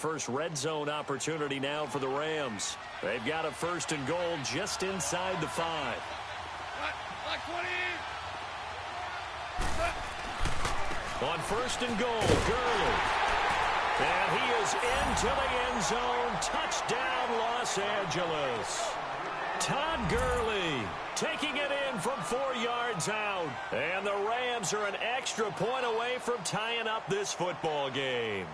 first red zone opportunity now for the Rams. They've got a 1st and goal just inside the 5. On 1st and goal, Gurley. And he is into the end zone. Touchdown, Los Angeles. Todd Gurley taking it in from 4 yards out. And the Rams are an extra point away from tying up this football game.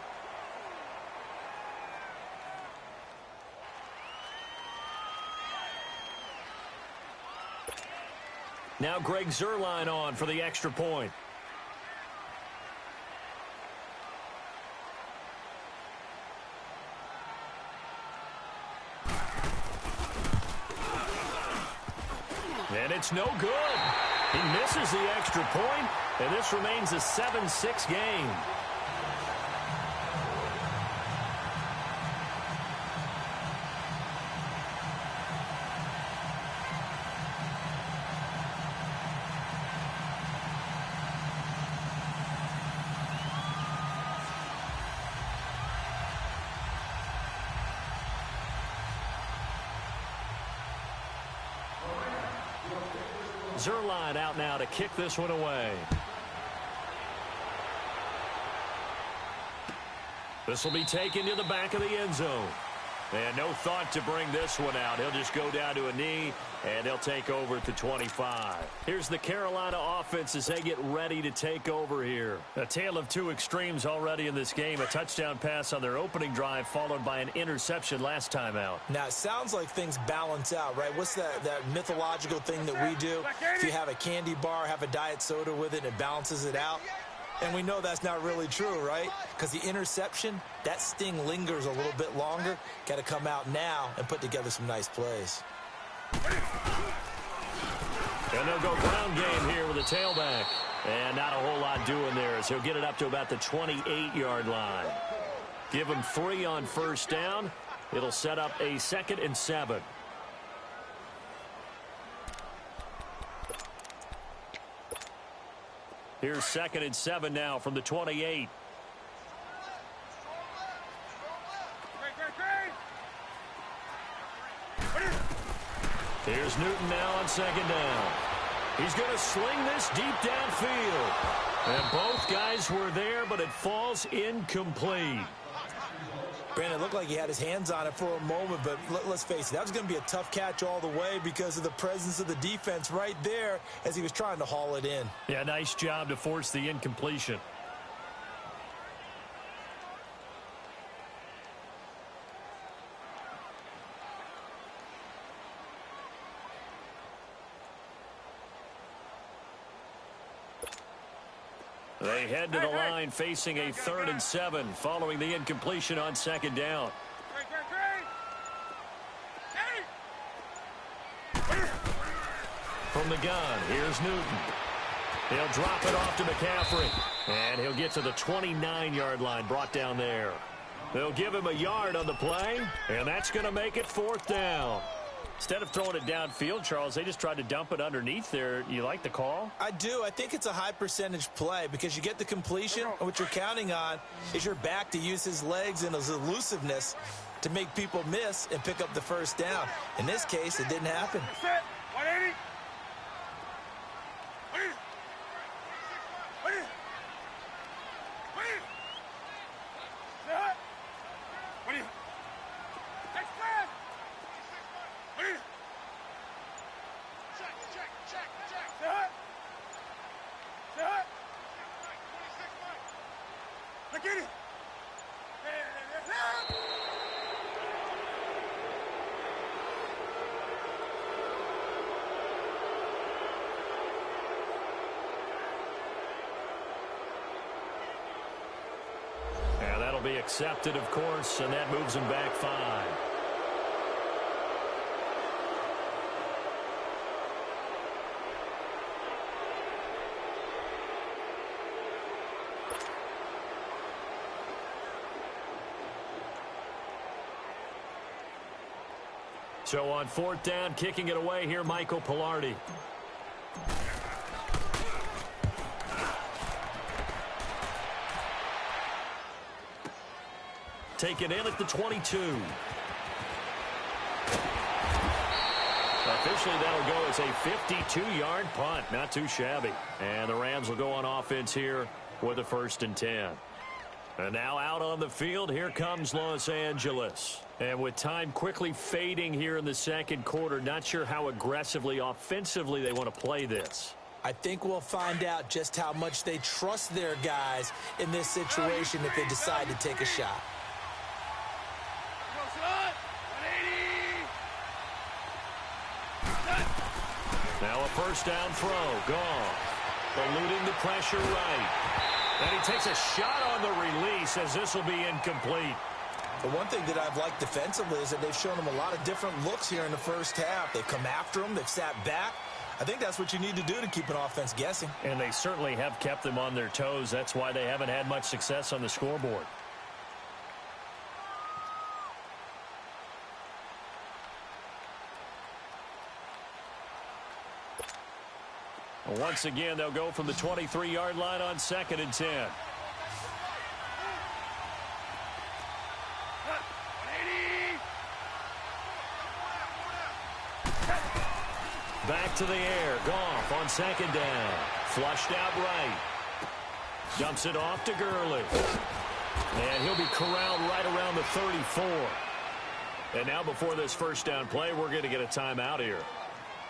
Now Greg Zuerlein on for the extra point. And it's no good. He misses the extra point, and this remains a 7-6 game. Zuerlein out now to kick this one away. This will be taken to the back of the end zone. And no thought to bring this one out. He'll just go down to a knee, and he'll take over at the 25. Here's the Carolina offense as they get ready to take over here. A tale of two extremes already in this game. A touchdown pass on their opening drive, followed by an interception last time out. Now, it sounds like things balance out, right? What's that mythological thing that we do? If you have a candy bar, have a diet soda with it, it balances it out. And we know that's not really true, right? Because the interception, that sting lingers a little bit longer. Got to come out now and put together some nice plays. And they'll go ground game here with a tailback. And not a whole lot doing there as he'll get it up to about the 28-yard line. Give him 3 on 1st down. It'll set up a 2nd and 7. Here's 2nd and 7 now from the 28. Here's Newton now on 2nd down. He's going to sling this deep downfield. And both guys were there, but it falls incomplete. Brandon, it looked like he had his hands on it for a moment, but let's face it, that was going to be a tough catch all the way because of the presence of the defense right there as he was trying to haul it in. Yeah, nice job to force the incompletion. They head to the line facing a 3rd and 7 following the incompletion on 2nd down. From the gun, here's Newton. He'll drop it off to McCaffrey. And he'll get to the 29-yard line, brought down there. They'll give him a yard on the play, and that's going to make it 4th down. Instead of throwing it downfield, Charles, they just tried to dump it underneath there. You like the call? I do. I think it's a high percentage play because you get the completion, and what you're counting on is your back to use his legs and his elusiveness to make people miss and pick up the 1st down. In this case, it didn't happen. 180. Be accepted, of course, and that moves him back 5. So on 4th down, kicking it away here, Michael Pilardi. taken in at the 22. Officially, that'll go as a 52-yard punt. Not too shabby. And the Rams will go on offense here with a 1st and 10. And now out on the field, here comes Los Angeles. And with time quickly fading here in the second quarter, not sure how aggressively, offensively they want to play this. I think we'll find out just how much they trust their guys in this situation if they decide to take a shot. Now a 1st down throw. Gone. Eluding the pressure right. And he takes a shot on the release as this will be incomplete. The one thing that I've liked defensively is that they've shown them a lot of different looks here in the first half. They've come after them. They've sat back. I think that's what you need to do to keep an offense guessing. And they certainly have kept them on their toes. That's why they haven't had much success on the scoreboard. Once again, they'll go from the 23-yard line on 2nd and 10. Back to the air. Goff on 2nd down. Flushed out right. Dumps it off to Gurley. And he'll be corralled right around the 34. And now before this 1st down play, we're going to get a timeout here,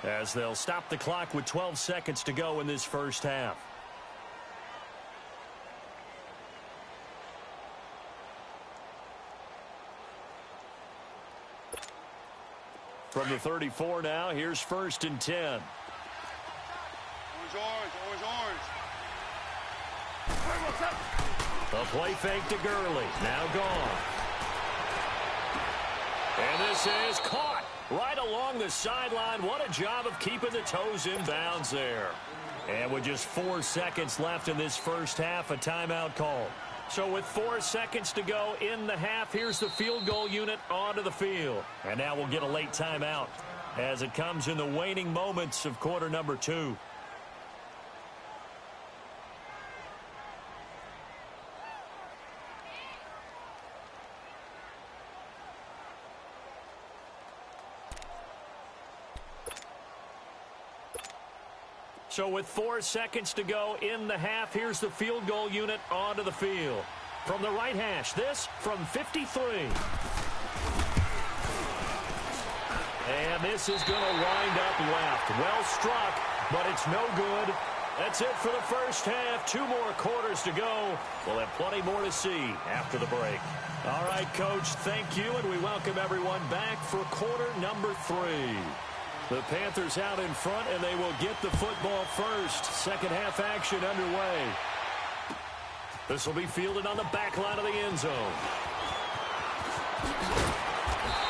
as they'll stop the clock with 12 seconds to go in this first half. From the 34 now, here's 1st and 10. Orange. A play fake to Gurley. Now gone. And this is caught right along the sideline. What a job of keeping the toes in bounds there. And with just 4 seconds left in this first half, a timeout call. So with 4 seconds to go in the half, here's the field goal unit onto the field. And now we'll get a late timeout as it comes in the waning moments of quarter number 2. So with 4 seconds to go in the half, here's the field goal unit onto the field. From the right hash, this from 53. And this is going to wind up left. Well struck, but it's no good. That's it for the first half. 2 more quarters to go. We'll have plenty more to see after the break. All right, Coach, thank you, and we welcome everyone back for quarter number 3. The Panthers out in front, and they will get the football first. Second half action underway. This will be fielded on the back line of the end zone.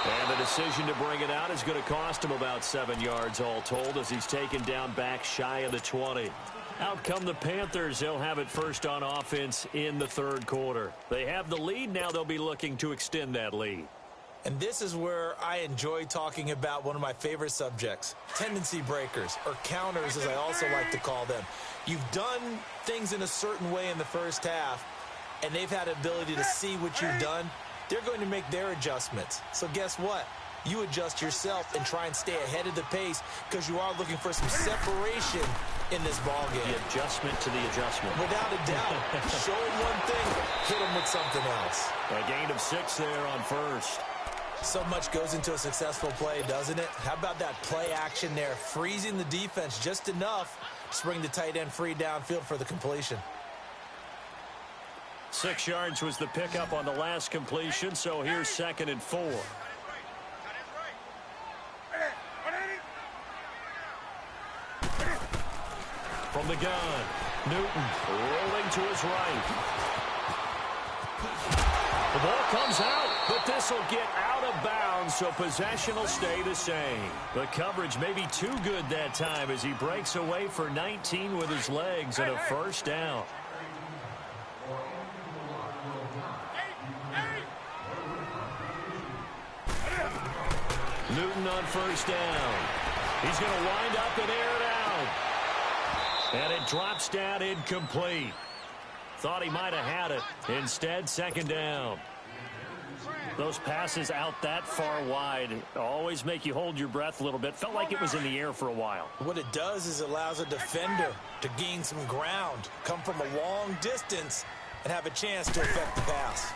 And the decision to bring it out is going to cost him about 7 yards all told, as he's taken down back shy of the 20. Out come the Panthers. They'll have it first on offense in the 3rd quarter. They have the lead. Now they'll be looking to extend that lead. And this is where I enjoy talking about one of my favorite subjects, tendency breakers, or counters as I also like to call them. You've done things in a certain way in the first half, and they've had the ability to see what you've done. They're going to make their adjustments. So guess what? You adjust yourself and try and stay ahead of the pace, because you are looking for some separation in this ballgame. The adjustment to the adjustment. Without a doubt. Show them one thing, hit them with something else. A gain of 6 there on first. So much goes into a successful play, doesn't it? How about that play action there, freezing the defense just enough to bring the tight end free downfield for the completion. 6 yards was the pickup on the last completion, so here's 2nd and 4. From the gun, Newton rolling to his right. The ball comes out, but this will get out of bounds, so possession will stay the same. The coverage may be too good that time as he breaks away for 19 with his legs and a first down. Newton on first down. He's going to wind up and air it out. And it drops down incomplete. Thought he might have had it. Instead, 2nd down. Those passes out that far wide always make you hold your breath a little bit. Felt like it was in the air for a while. What it does is it allows a defender to gain some ground, come from a long distance, and have a chance to affect the pass.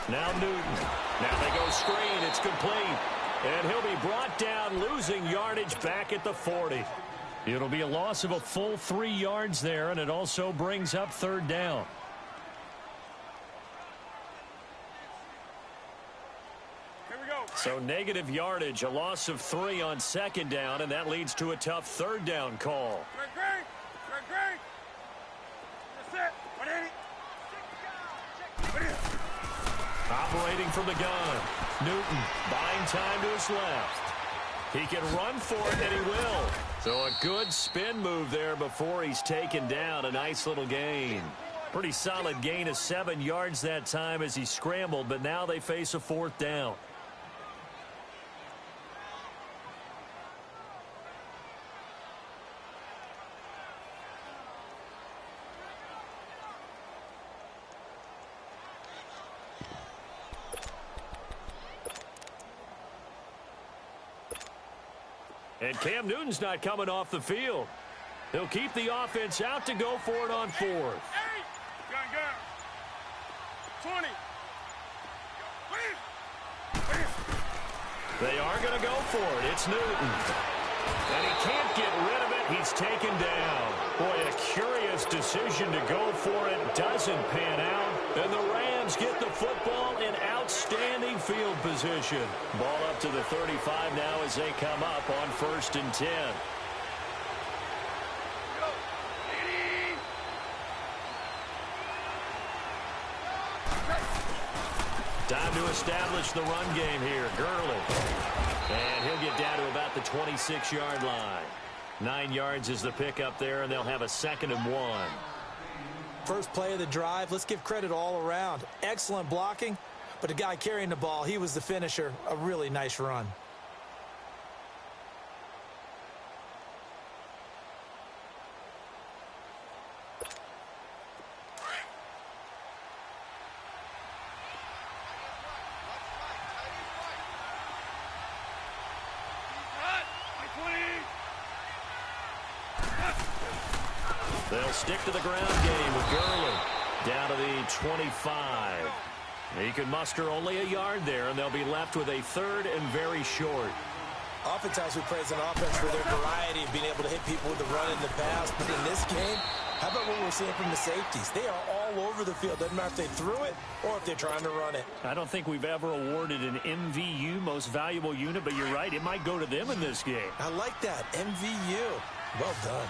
Now Newton. Now they go screen. It's complete. And he'll be brought down, losing yardage back at the 40. It'll be a loss of a full 3 yards there, and it also brings up 3rd down. So negative yardage, a loss of 3 on 2nd down, and that leads to a tough 3rd down call. Operating from the gun. Newton buying time to his left. He can run for it, and he will. So a good spin move there before he's taken down. A nice little gain. Pretty solid gain of 7 yards that time as he scrambled, but now they face a 4th down. And Cam Newton's not coming off the field. He'll keep the offense out to go for it on 4th. 20. They are going to go for it. It's Newton. And he can't get rid of it. He's taken down. Boy, a curious decision to go for it. Doesn't pan out. And the Rams get the football in outstanding field position. Ball up to the 35 now as they come up on 1st and 10. Time to establish the run game here. Gurley. And he'll get down to about the 26-yard line. 9 yards is the pickup there, and they'll have a 2nd and 1. First play of the drive, let's give credit all around. Excellent blocking, but the guy carrying the ball, he was the finisher. A really nice run. They'll stick to the ground game with Gurley. Down to the 25. He can muster only a yard there, and they'll be left with a 3rd and very short. Oftentimes we praise an offense for their variety of being able to hit people with the run in the pass. But in this game, how about what we're seeing from the safeties? They are all over the field. Doesn't matter if they threw it or if they're trying to run it. I don't think we've ever awarded an MVU, most valuable unit, but you're right. It might go to them in this game. I like that. MVU. Well done.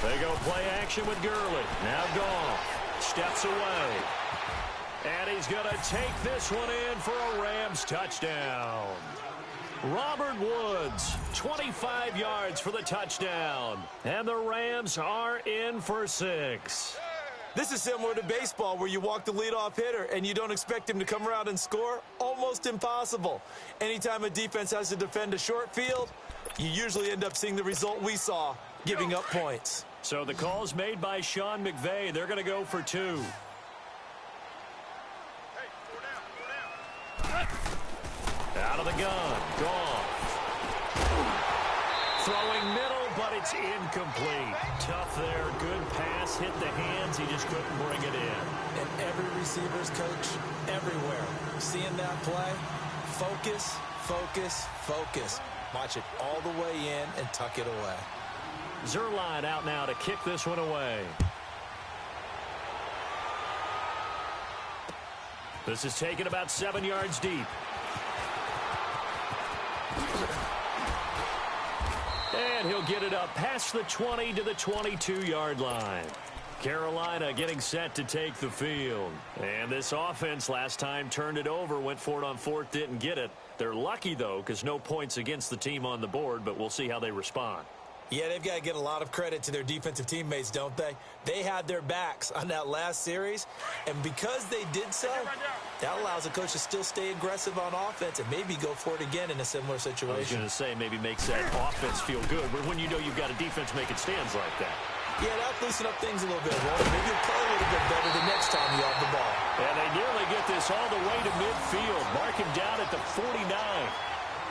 They go play action with Gurley. Now Goff steps away. And he's going to take this one in for a Rams touchdown. Robert Woods, 25 yards for the touchdown. And the Rams are in for 6. This is similar to baseball where you walk the leadoff hitter and you don't expect him to come around and score. Almost impossible. Anytime a defense has to defend a short field, you usually end up seeing the result we saw, giving up points. So the call's made by Sean McVay. They're going to go for 2. Out of the gun. Goff. Throwing middle, but it's incomplete. Tough there. Good pass. Hit the hands. He just couldn't bring it in. And every receiver's coach, everywhere, seeing that play, focus, focus, focus. Watch it all the way in and tuck it away. Zerline out now to kick this one away. This is taken about 7 yards deep. And he'll get it up past the 20 to the 22-yard line. Carolina getting set to take the field. And this offense last time turned it over, went for it on 4th, didn't get it. They're lucky, though, because no points against the team on the board, but we'll see how they respond. Yeah, they've got to get a lot of credit to their defensive teammates, don't they? They had their backs on that last series, and because they did so, that allows the coach to still stay aggressive on offense and maybe go for it again in a similar situation. I was going to say maybe makes that offense feel good, but when you know you've got a defense making stands like that. Yeah, that'll loosen up things a little bit, Walt. Maybe you'll play a little bit better the next time you have the ball. And they nearly get this all the way to midfield. Mark him down at the 49.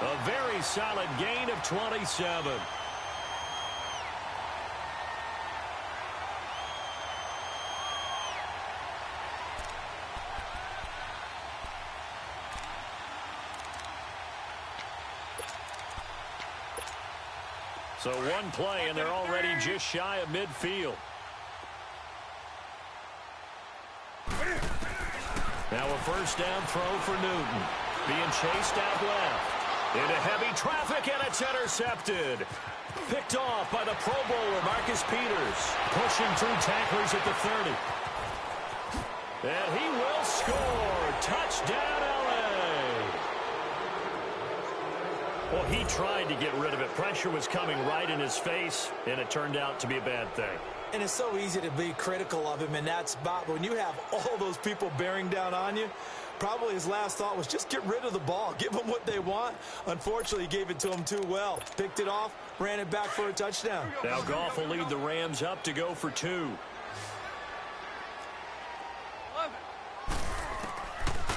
A very solid gain of 27. So one play, and they're already just shy of midfield. Now a first down throw for Newton. Being chased out left. Into heavy traffic, and it's intercepted. Picked off by the Pro Bowler, Marcus Peters. Pushing through tacklers at the 30. And he will score. Touchdown, well, he tried to get rid of it. Pressure was coming right in his face, and it turned out to be a bad thing. And it's so easy to be critical of him in that spot. But when you have all those people bearing down on you, probably his last thought was just get rid of the ball. Give them what they want. Unfortunately, he gave it to them too well. Picked it off, ran it back for a touchdown. Now Goff will lead the Rams up to go for 2.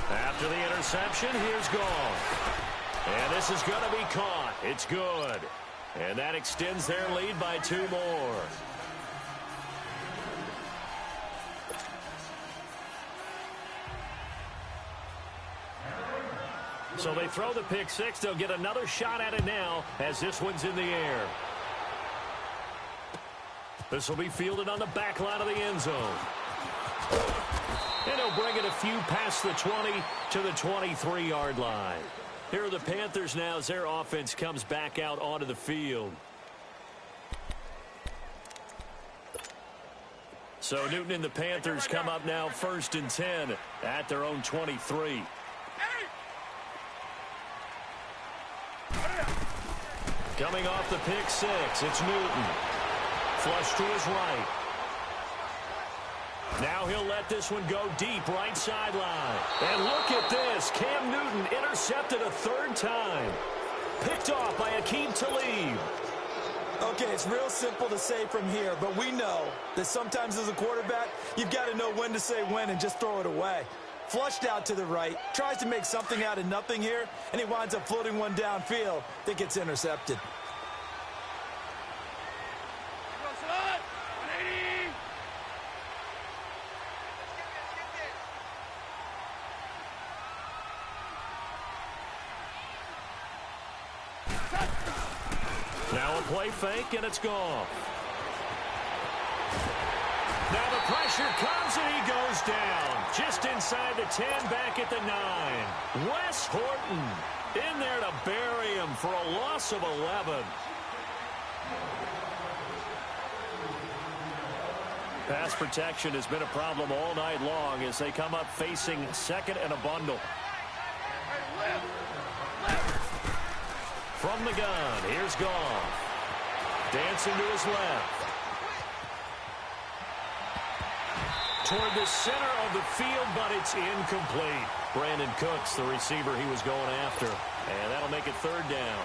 After the interception, here's Goff. And this is going to be caught. It's good. And that extends their lead by 2 more. So they throw the pick six. They'll get another shot at it now as this one's in the air. This will be fielded on the back line of the end zone. And he'll bring it a few past the 20 to the 23-yard line. Here are the Panthers now as their offense comes back out onto the field. So Newton and the Panthers come up now 1st and 10 at their own 23. Coming off the pick six, it's Newton. Flush to his right. Now he'll let this one go deep right sideline. And look at this. Cam Newton intercepted a 3rd time. Picked off by Aqib Talib. Okay, it's real simple to say from here, but we know that sometimes as a quarterback, you've got to know when to say when and just throw it away. Flushed out to the right, tries to make something out of nothing here, and he winds up floating one downfield that gets intercepted. Now a play fake, and it's gone. Now the pressure comes, and he goes down. Just inside the 10, back at the 9. Wes Horton in there to bury him for a loss of 11. Pass protection has been a problem all night long as they come up facing 2nd and a bundle. From the gun, here's Goff. Dancing to his left. Toward the center of the field, but it's incomplete. Brandon Cooks, the receiver he was going after. And that'll make it 3rd down.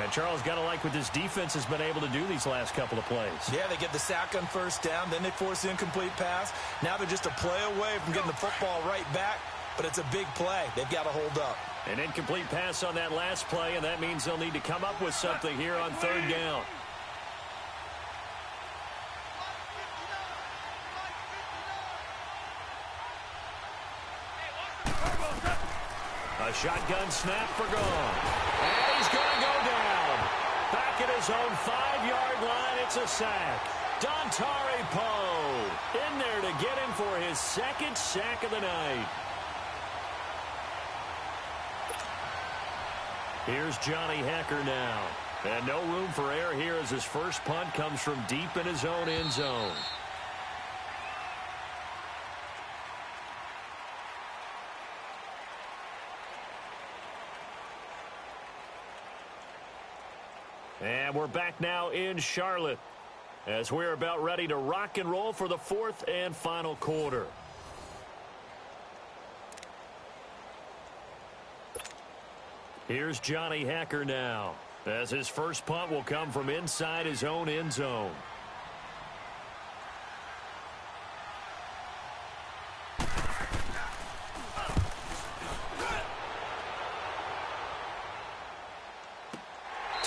And Charles, got to like what this defense has been able to do these last couple of plays. Yeah, they get the sack on 1st down, then they force the incomplete pass. Now they're just a play away from getting the football right back, but it's a big play. They've got to hold up. An incomplete pass on that last play, and that means they'll need to come up with something here on 3rd down. A shotgun snap for Goff. And he's going to go down. Back at his own 5-yard line, it's a sack. Dontari Poe in there to get him for his 2nd sack of the night. Here's Johnny Hecker now. And no room for error here as his first punt comes from deep in his own end zone. And we're back now in Charlotte as we're about ready to rock and roll for the 4th and final quarter. Here's Johnny Hecker now as his first punt will come from inside his own end zone.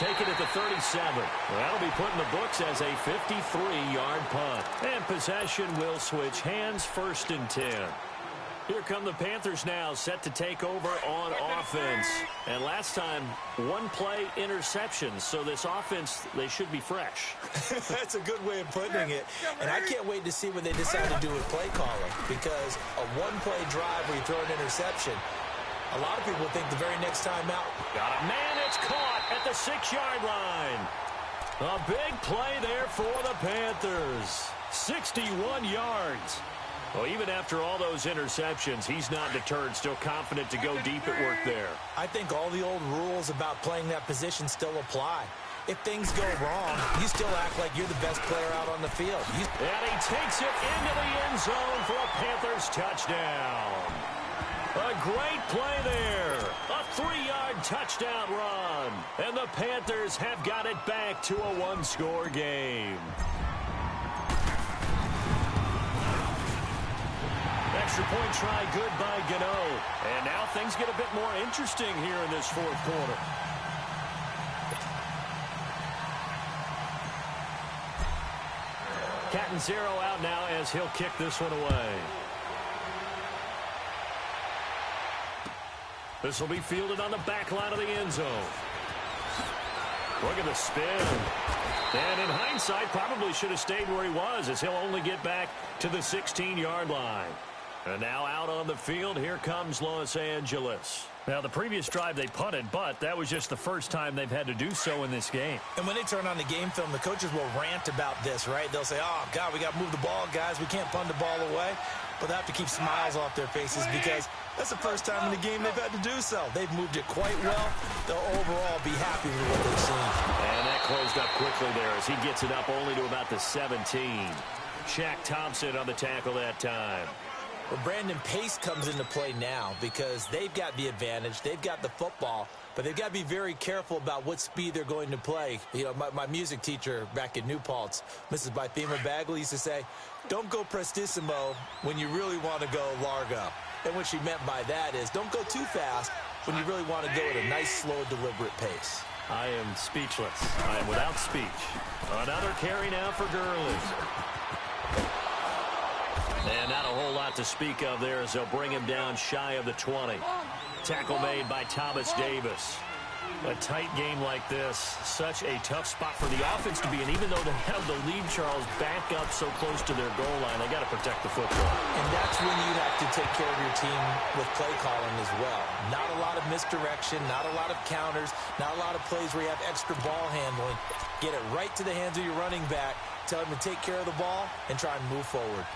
take it at the 37. That'll be put in the books as a 53-yard punt. And possession will switch hands, 1st and 10. Here come the Panthers now, set to take over on offense. And last time, one-play interceptions. So this offense, they should be fresh. That's a good way of putting it. And I can't wait to see what they decide to do with play calling. Because a one-play drive where you throw an interception, a lot of people think the very next time out. Got a man, it's caught at the 6-yard line. A big play there for the Panthers. 61 yards. Well, even after all those interceptions, he's not deterred, still confident to go deep at work there. I think all the old rules about playing that position still apply. If things go wrong, you still act like you're the best player out on the field. And he takes it into the end zone for a Panthers touchdown. A great play there. A 3-yard touchdown run. And the Panthers have got it back to a one-score game. Extra point try good by Gano. And now things get a bit more interesting here in this 4th quarter. Catanzaro out now as he'll kick this one away. This will be fielded on the back line of the end zone. Look at the spin. And in hindsight, probably should have stayed where he was, as he'll only get back to the 16-yard line. And now out on the field, here comes Los Angeles. Now, the previous drive they punted, but that was just the first time they've had to do so in this game. And when they turn on the game film, the coaches will rant about this, right? They'll say, oh, God, we got to move the ball, guys. We can't punt the ball away. But they have to keep smiles off their faces because that's the first time in the game they've had to do so. They've moved it quite well. They'll overall be happy with what they've seen. And that closed up quickly there as he gets it up only to about the 17. Shaq Thompson on the tackle that time. Well, Brandon, pace comes into play now because they've got the advantage. They've got the football, but they've got to be very careful about what speed they're going to play. You know, my music teacher back at New Paltz, Mrs. Bythema Bagley, used to say, don't go prestissimo when you really want to go largo. And what she meant by that is don't go too fast when you really want to go at a nice, slow, deliberate pace. I am speechless. I am without speech. Another carry now for Gurley. And not a whole lot to speak of there as they'll bring him down shy of the 20. Tackle made by Thomas Davis. A tight game like this, such a tough spot for the offense to be in. Even though they have the lead, Charles, back up so close to their goal line, they got to protect the football. And that's when you have to take care of your team with play calling as well. Not a lot of misdirection, not a lot of counters, not a lot of plays where you have extra ball handling. Get it right to the hands of your running back, tell him to take care of the ball, and try and move forward.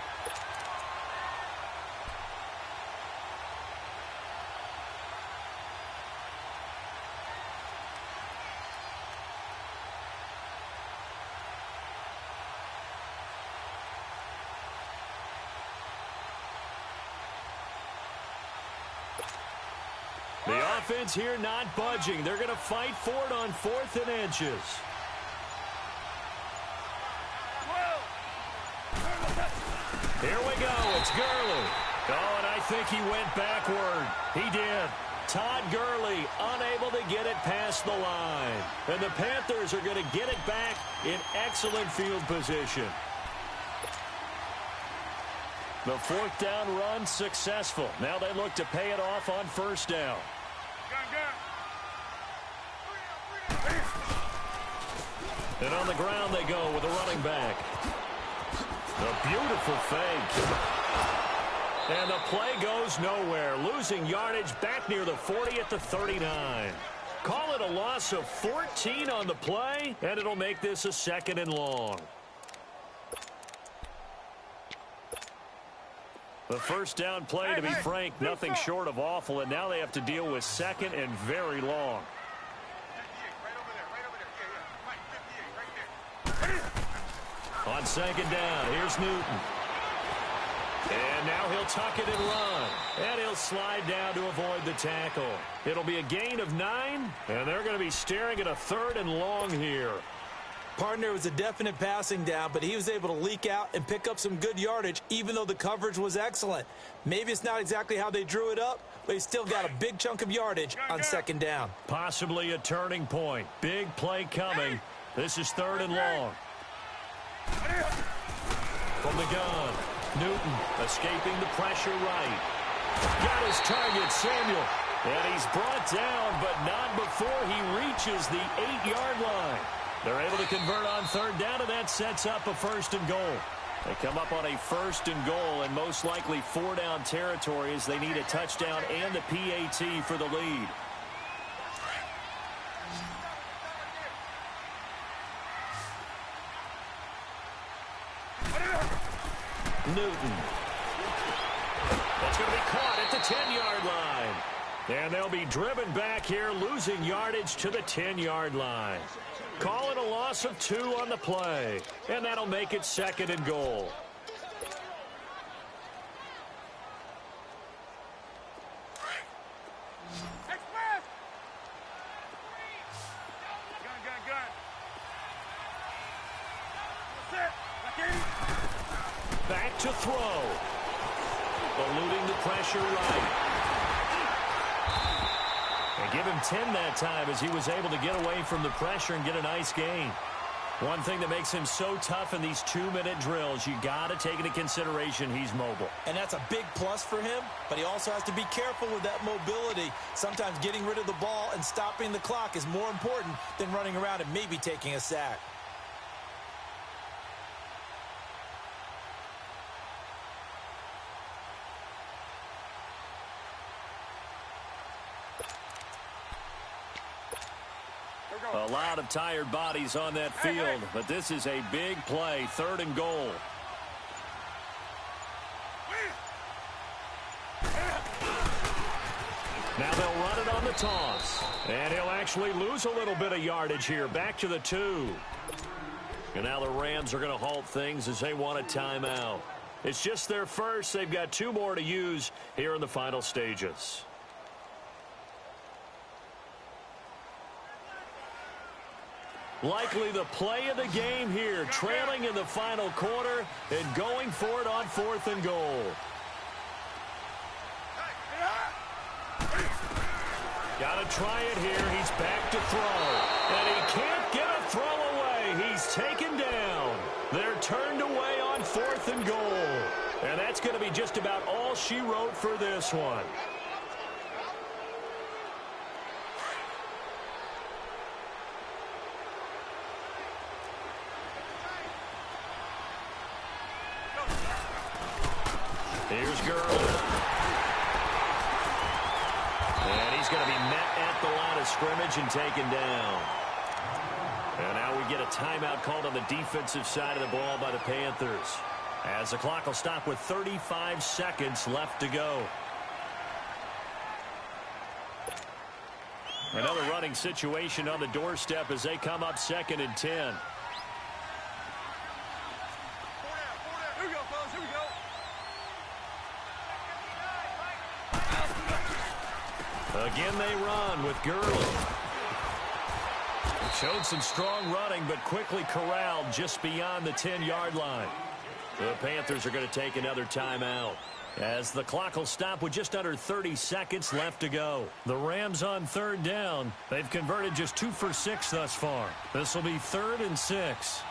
The offense here not budging. They're going to fight for it on 4th and inches. Here we go. It's Gurley. Oh, and I think he went backward. He did. Todd Gurley unable to get it past the line. And the Panthers are going to get it back in excellent field position. The 4th down run successful. Now they look to pay it off on 1st down. And on the ground they go with a running back. A beautiful fake. And the play goes nowhere. Losing yardage back near the 40 at the 39. Call it a loss of 14 on the play, and it'll make this a 2nd and long. The 1st down play, to be frank, nothing short of awful, and now they have to deal with 2nd and very long. On 2nd down, here's Newton. And now he'll tuck it and run. And he'll slide down to avoid the tackle. It'll be a gain of 9, and they're going to be staring at a 3rd and long here. Partner was a definite passing down, but he was able to leak out and pick up some good yardage, even though the coverage was excellent. Maybe it's not exactly how they drew it up, but he still got a big chunk of yardage on second down. Possibly a turning point. Big play coming. This is 3rd and long. From the gun, Newton escaping the pressure right. Got his target, Samuel. And he's brought down, but not before he reaches the 8-yard line. They're able to convert on 3rd down, and that sets up a 1st and goal. They come up on a 1st and goal, and most likely 4-down territory as they need a touchdown and the PAT for the lead. Newton. That's going to be caught at the 10-yard line. And they'll be driven back here, losing yardage to the 10-yard line. Call it a loss of 2 on the play. And that'll make it 2nd and goal. Back to throw. Eluding the pressure right. And give him 10 that time as he was able to get away from the pressure and get a nice gain. One thing that makes him so tough in these 2-minute drills, you got to take into consideration he's mobile. And that's a big plus for him, but he also has to be careful with that mobility. Sometimes getting rid of the ball and stopping the clock is more important than running around and maybe taking a sack. A lot of tired bodies on that field, but this is a big play, 3rd and goal. Now they'll run it on the toss. And he'll actually lose a little bit of yardage here, back to the 2. And now the Rams are going to halt things as they want a timeout. It's just their first. They've got 2 more to use here in the final stages. Likely the play of the game here, trailing in the final quarter and going for it on 4th and goal. Got to try it here. He's back to throw. And he can't get a throw away. He's taken down. They're turned away on 4th and goal. And that's going to be just about all she wrote for this one. Here's Gurley. And he's going to be met at the line of scrimmage and taken down. And now we get a timeout called on the defensive side of the ball by the Panthers, as the clock will stop with 35 seconds left to go. Another running situation on the doorstep as they come up 2nd and 10. Again, they run with Gurley. Showed some strong running, but quickly corralled just beyond the 10-yard line. The Panthers are going to take another timeout, as the clock will stop with just under 30 seconds left to go. The Rams on 3rd down. They've converted just 2 for 6 thus far. This will be 3rd and 6.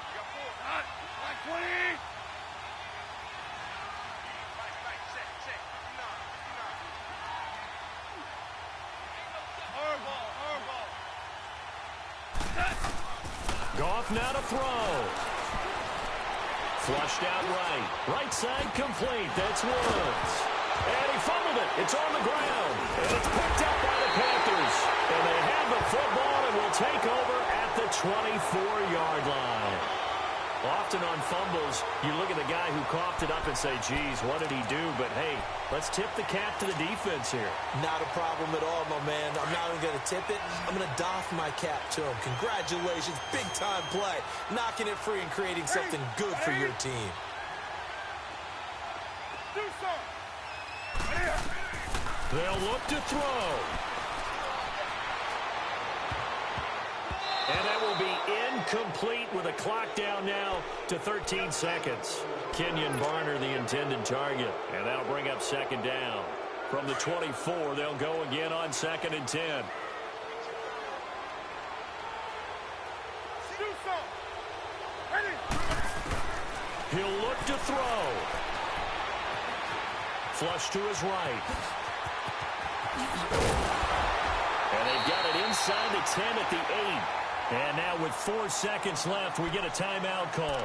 Goff now to throw. Flushed out right. Right side complete. That's Woods. And he fumbled it. It's on the ground. And it's picked up by the Panthers. And they have the football and will take over at the 24-yard line. Often on fumbles, you look at the guy who coughed it up and say, geez, what did he do? But, hey, let's tip the cap to the defense here. Not a problem at all, my man. I'm not even going to tip it. I'm going to doff my cap to him. Congratulations. Big-time play. Knocking it free and creating something good for your team. They'll look to throw. And that will be complete with a clock down now to 13 seconds. Kenyon Barner, the intended target, and that'll bring up second down. From the 24, they'll go again on 2nd and 10. He'll look to throw. Flush to his right. And they've got it inside the 10 at the 8. And now with 4 seconds left, we get a timeout call.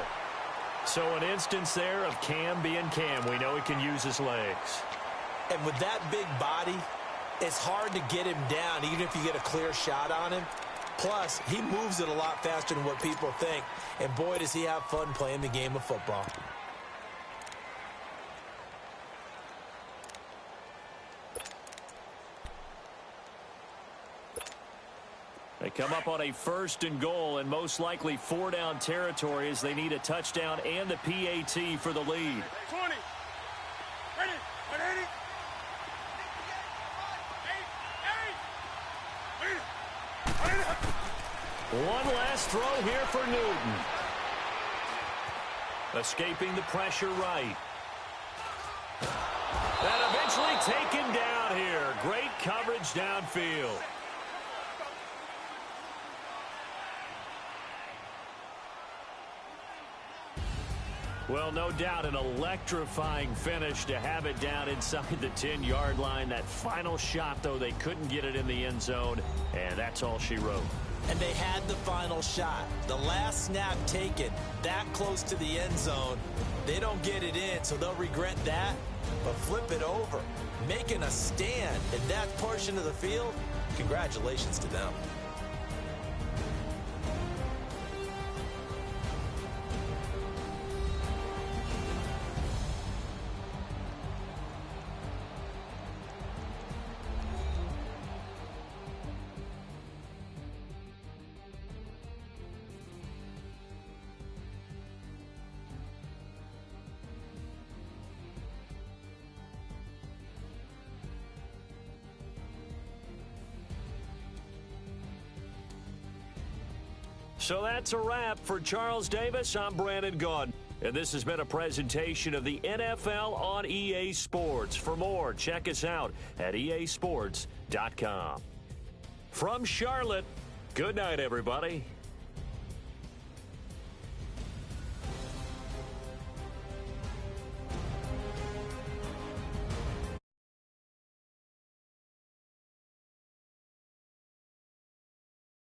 So an instance there of Cam being Cam. We know he can use his legs. And with that big body, it's hard to get him down, even if you get a clear shot on him. Plus, he moves it a lot faster than what people think. And boy, does he have fun playing the game of football. They come up on a 1st and goal, and most likely 4-down territory as they need a touchdown and a PAT for the lead. 20. Ready. 180. One last throw here for Newton. Escaping the pressure right. And eventually taken down here. Great coverage downfield. Well, no doubt an electrifying finish to have it down inside the 10-yard line. That final shot, though, they couldn't get it in the end zone, and that's all she wrote. And they had the final shot. The last snap taken that close to the end zone. They don't get it in, so they'll regret that. But flip it over, making a stand in that portion of the field, congratulations to them. So that's a wrap for Charles Davis. I'm Brandon Gaudin, and this has been a presentation of the NFL on EA Sports. For more, check us out at easports.com. From Charlotte, good night, everybody.